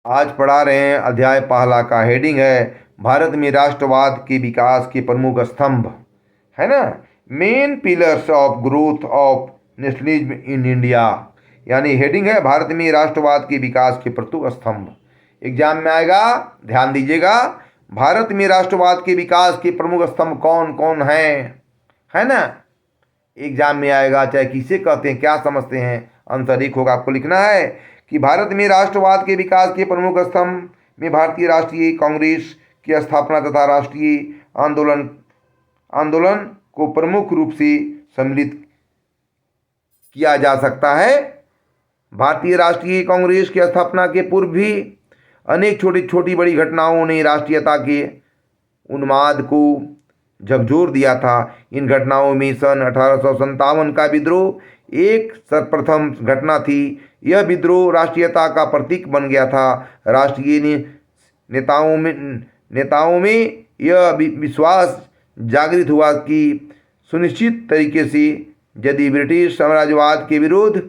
आज पढ़ा रहे हैं अध्याय पहला का हेडिंग है भारत में राष्ट्रवाद के विकास के प्रमुख स्तंभ, है ना। Main pillars of growth of nationalism in India, यानी हेडिंग है भारत में राष्ट्रवाद के विकास के प्रमुख स्तंभ। एग्जाम में आएगा, ध्यान दीजिएगा। भारत में राष्ट्रवाद के विकास के प्रमुख स्तंभ कौन कौन हैं, है ना। एग्जाम में आएगा, चाहे किसे कहते हैं, क्या समझते हैं, आंसर एक होगा। आपको लिखना है कि भारत में राष्ट्रवाद के विकास के प्रमुख स्तंभ में भारतीय राष्ट्रीय कांग्रेस की स्थापना तथा राष्ट्रीय आंदोलन आंदोलन को प्रमुख रूप से सम्मिलित किया जा सकता है। भारतीय राष्ट्रीय कांग्रेस की स्थापना के पूर्व भी अनेक छोटी बड़ी घटनाओं ने राष्ट्रीयता के उन्माद को झकझोर दिया था। इन घटनाओं में सन 1857 का विद्रोह एक सर्वप्रथम घटना थी। यह विद्रोह राष्ट्रीयता का प्रतीक बन गया था। राष्ट्रीय नेताओं में यह विश्वास जागृत हुआ कि सुनिश्चित तरीके से यदि ब्रिटिश साम्राज्यवाद के विरुद्ध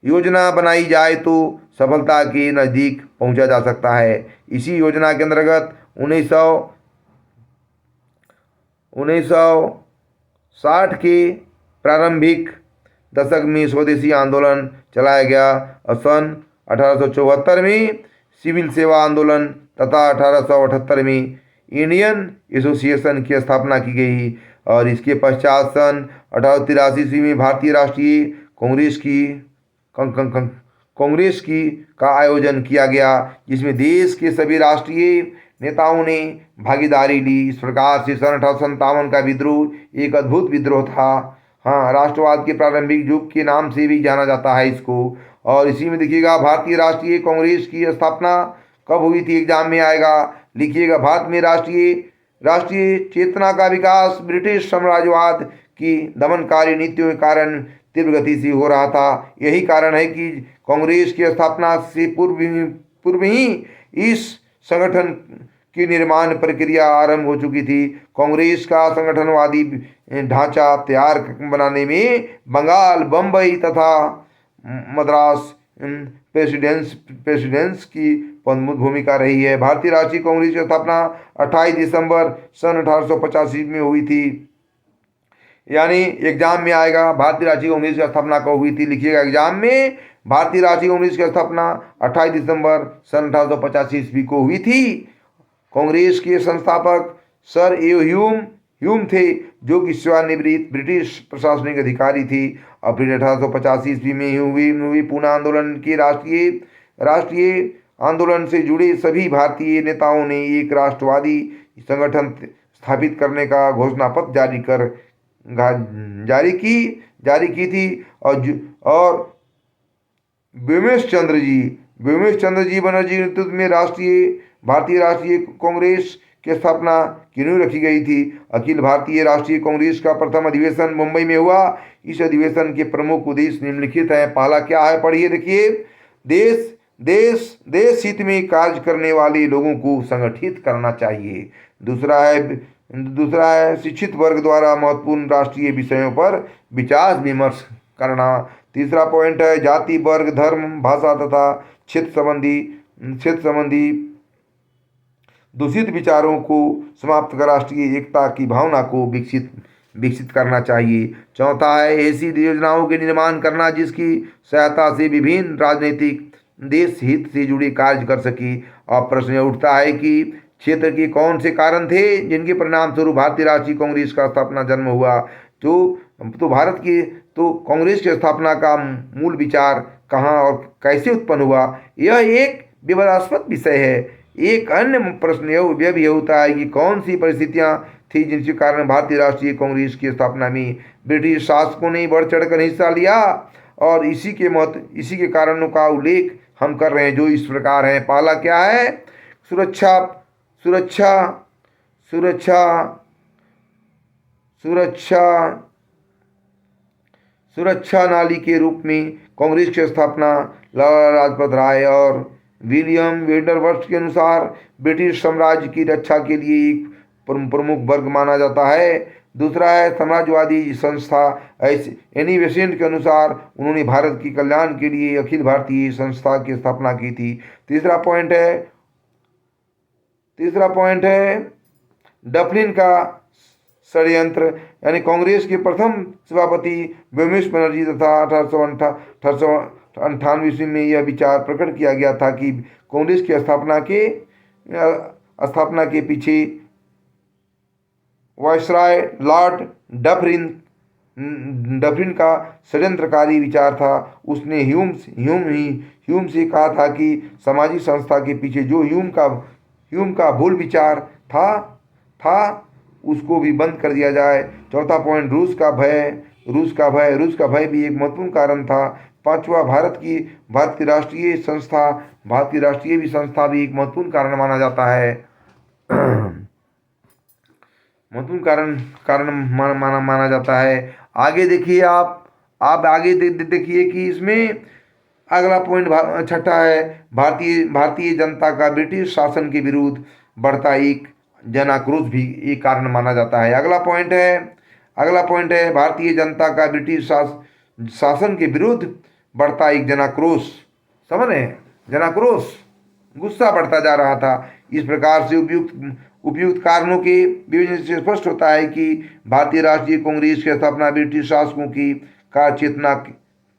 योजना बनाई जाए तो सफलता के नज़दीक पहुंचा जा सकता है। इसी योजना के अंतर्गत 1960 के प्रारंभिक दशक में स्वदेशी आंदोलन चलाया गया और सन 1874 में सिविल सेवा आंदोलन तथा 1878 में इंडियन एसोसिएशन की स्थापना की गई और इसके पश्चात सन 1883 में भारतीय राष्ट्रीय कांग्रेस का आयोजन किया गया, जिसमें देश के सभी राष्ट्रीय नेताओं ने भागीदारी ली। इस प्रकार से सन 1857 का विद्रोह एक अद्भुत विद्रोह था। हाँ, राष्ट्रवाद के प्रारंभिक युग के नाम से भी जाना जाता है इसको। और इसी में देखिएगा, भारतीय राष्ट्रीय कांग्रेस की स्थापना कब हुई थी, एग्जाम में आएगा, लिखिएगा। भारत में राष्ट्रीय चेतना का विकास ब्रिटिश साम्राज्यवाद की दमनकारी नीतियों के कारण तीव्र गति से हो रहा था। यही कारण है कि कांग्रेस की स्थापना से पूर्व ही इस संगठन की निर्माण प्रक्रिया आरंभ हो चुकी थी। कांग्रेस का संगठनवादी ढांचा तैयार बनाने में बंगाल, बम्बई तथा मद्रास प्रेसिडेंस की प्रमुख भूमिका रही है। भारतीय राष्ट्रीय कांग्रेस की स्थापना 28 दिसंबर सन 1885 में हुई थी। यानी एग्जाम में आएगा, भारतीय राष्ट्रीय कांग्रेस की स्थापना कब हुई थी, लिखिएगा एग्जाम में। भारतीय राष्ट्रीय कांग्रेस की स्थापना 28 दिसंबर सन 1885 ईस्वी को हुई थी। कांग्रेस के संस्थापक सर ह्यूम थे, जो कि सेवानिवृत्त ब्रिटिश प्रशासनिक अधिकारी थी। अप्रैल 1885 ईस्वी में हुई पूना आंदोलन के राष्ट्रीय आंदोलन से जुड़े सभी भारतीय नेताओं ने एक राष्ट्रवादी संगठन स्थापित करने का घोषणा पत्र जारी की थी। और व्योमेश चंद्र जी बनर्जी नेतृत्व में भारतीय राष्ट्रीय कांग्रेस की स्थापना की नींव रखी गई थी। अखिल भारतीय राष्ट्रीय कांग्रेस का प्रथम अधिवेशन मुंबई में हुआ। इस अधिवेशन के प्रमुख उद्देश्य निम्नलिखित हैं। पहला क्या है, पढ़िए, देखिए। देश हित में कार्य करने वाले लोगों को संगठित करना चाहिए। दूसरा है शिक्षित वर्ग द्वारा महत्वपूर्ण राष्ट्रीय विषयों पर विचार विमर्श करना। तीसरा पॉइंट है जाति, वर्ग, धर्म, भाषा तथा क्षेत्र संबंधी दूषित विचारों को समाप्त कर राष्ट्रीय एकता की भावना को विकसित करना चाहिए। चौथा है ऐसी योजनाओं के निर्माण करना जिसकी सहायता से विभिन्न राजनीतिक देश हित से जुड़े कार्य कर सके। अब प्रश्न उठता है कि क्षेत्र के कौन से कारण थे जिनके परिणाम स्वरूप भारतीय राष्ट्रीय कांग्रेस का स्थापना जन्म हुआ। तो कांग्रेस की स्थापना का मूल विचार कहाँ और कैसे उत्पन्न हुआ, यह एक विवादास्पद विषय है। एक अन्य प्रश्न यह भी होता है कि कौन सी परिस्थितियां थी जिनके कारण भारतीय राष्ट्रीय कांग्रेस की स्थापना में ब्रिटिश शासकों ने बढ़ चढ़कर हिस्सा लिया, और इसी के कारणों का उल्लेख हम कर रहे हैं, जो इस प्रकार हैं। पहला क्या है, सुरक्षा नाली के रूप में कांग्रेस की स्थापना लाला लाजपत राय और विलियम वेंडरवर्थ के अनुसार ब्रिटिश साम्राज्य की रक्षा के लिए एक प्रमुख वर्ग माना जाता है। दूसरा है साम्राज्यवादी संस्था। ऐसे एनी बेसेंट के अनुसार उन्होंने भारत की कल्याण के लिए अखिल भारतीय संस्था की स्थापना की थी। तीसरा पॉइंट है डफलिन का षड्यंत्र, यानी कांग्रेस के प्रथम सभापति व्योमेश बनर्जी तथा 1898 ईस्वी में यह विचार प्रकट किया गया था कि कांग्रेस की स्थापना के पीछे वायसराय लॉर्ड डफरिन का षड्यंत्रकारी विचार था। उसने ह्यूम से कहा था कि सामाजिक संस्था के पीछे जो ह्यूम का भूल विचार था उसको भी बंद कर दिया जाए। चौथा पॉइंट रूस का भय भी एक महत्वपूर्ण कारण था। पांचवा भारत की राष्ट्रीय संस्था भी एक महत्वपूर्ण कारण माना जाता है। महत्वपूर्ण कारण माना जाता है। आगे देखिए आप आगे देखिए कि इसमें अगला पॉइंट छठा है भारतीय जनता का ब्रिटिश शासन के विरुद्ध बढ़ता एक जन आक्रोश भी एक कारण माना जाता है। अगला पॉइंट है भारतीय जनता का ब्रिटिश शासन के विरुद्ध बढ़ता एक जन आक्रोश। समझ रहे हैं, जन आक्रोश, गुस्सा बढ़ता जा रहा था। इस प्रकार से उपयुक्त कारणों के विवेचन से स्पष्ट होता है कि भारतीय राष्ट्रीय कांग्रेस की स्थापना ब्रिटिश शासकों की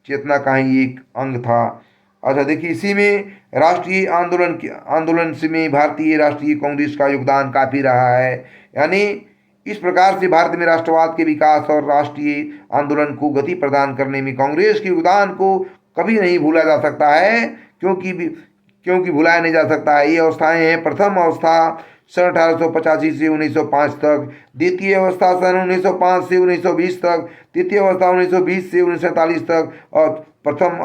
चेतना का ही एक अंग था। अच्छा देखिए, इसी में राष्ट्रीय आंदोलन से में भारतीय राष्ट्रीय कांग्रेस का योगदान काफ़ी रहा है। यानी इस प्रकार से भारत में राष्ट्रवाद के विकास और राष्ट्रीय आंदोलन को गति प्रदान करने में कांग्रेस के योगदान को कभी नहीं भूला जा सकता है, क्योंकि भुलाया नहीं जा सकता है। ये अवस्थाएं हैं: प्रथम अवस्था सन 1885 से 1905 तक, द्वितीय अवस्था सन 1905 से 1920 तक, तृतीय अवस्था 1920 से 1947 तक, और प्रथम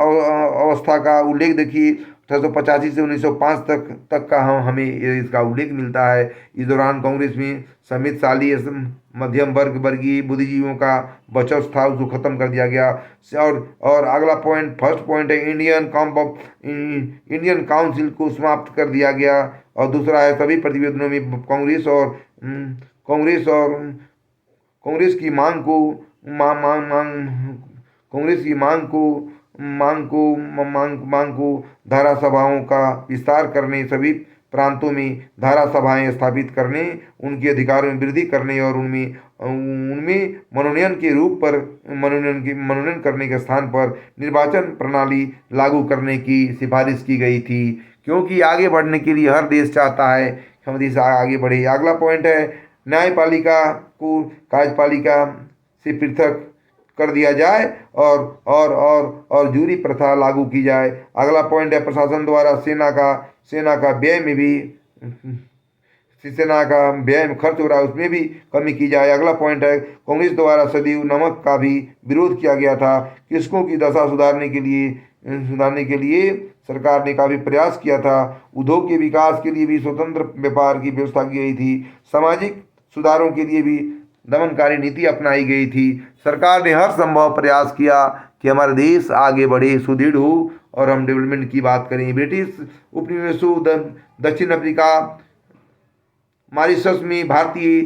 अवस्था का उल्लेख देखिए 1885 से 1905 तक का हमें इसका उल्लेख मिलता है। इस दौरान कांग्रेस में समितशाली मध्यम वर्गीय बुद्धिजीवियों का वर्चस्व था, उसको खत्म कर दिया गया। और अगला फर्स्ट पॉइंट है इंडियन काउंसिल को समाप्त कर दिया गया। और दूसरा है सभी प्रतिवेदनों में कांग्रेस की मांग को धारा सभाओं का विस्तार करने, सभी प्रांतों में धारा सभाएं स्थापित करने, उनके अधिकारों में वृद्धि करने और उनमें मनोनयन करने के स्थान पर निर्वाचन प्रणाली लागू करने की सिफारिश की गई थी, क्योंकि आगे बढ़ने के लिए हर देश चाहता है कि हम देश आगे बढ़े। अगला पॉइंट है न्यायपालिका को कार्यपालिका से पृथक कर दिया जाए और जूरी प्रथा लागू की जाए। अगला पॉइंट है प्रशासन द्वारा सेना का व्यय में खर्च हो रहा है, उसमें भी कमी की जाए। अगला पॉइंट है कांग्रेस द्वारा सदैव नमक का भी विरोध किया गया था। कृषकों की दशा सुधारने के लिए सरकार ने काफ़ी प्रयास किया था। उद्योग के विकास के लिए भी स्वतंत्र व्यापार की व्यवस्था की गई थी। सामाजिक सुधारों के लिए भी दमनकारी नीति अपनाई गई थी। सरकार ने हर संभव प्रयास किया कि हमारा देश आगे बढ़े, सुदृढ़ हो और हम डेवलपमेंट की बात करें। ब्रिटिश उपनिवेशों, दक्षिण अफ्रीका, मॉरिशस में भारतीय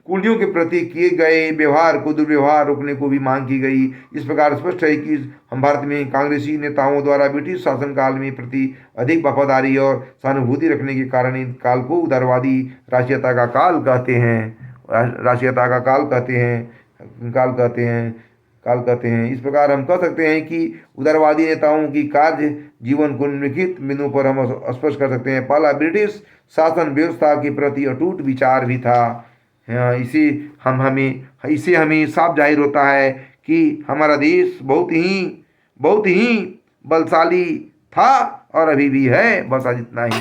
कुलियों के प्रति किए गए दुर्व्यवहार रोकने को भी मांग की गई। इस प्रकार स्पष्ट है कि हम भारत में कांग्रेसी नेताओं द्वारा ब्रिटिश शासनकाल में प्रति अधिक वफादारी और सहानुभूति रखने के कारण इन काल को उदारवादी राष्ट्रीयता का काल कहते हैं। इस प्रकार हम कह सकते हैं कि उदारवादी नेताओं की कार्य जीवन को निम्नलिखित बिंदुओं पर हम स्पष्ट कर सकते हैं। पहला, ब्रिटिश शासन व्यवस्था के प्रति अटूट विचार भी था। इससे हमें साफ जाहिर होता है कि हमारा देश बहुत ही बलशाली था और अभी भी है, बस आज इतना ही।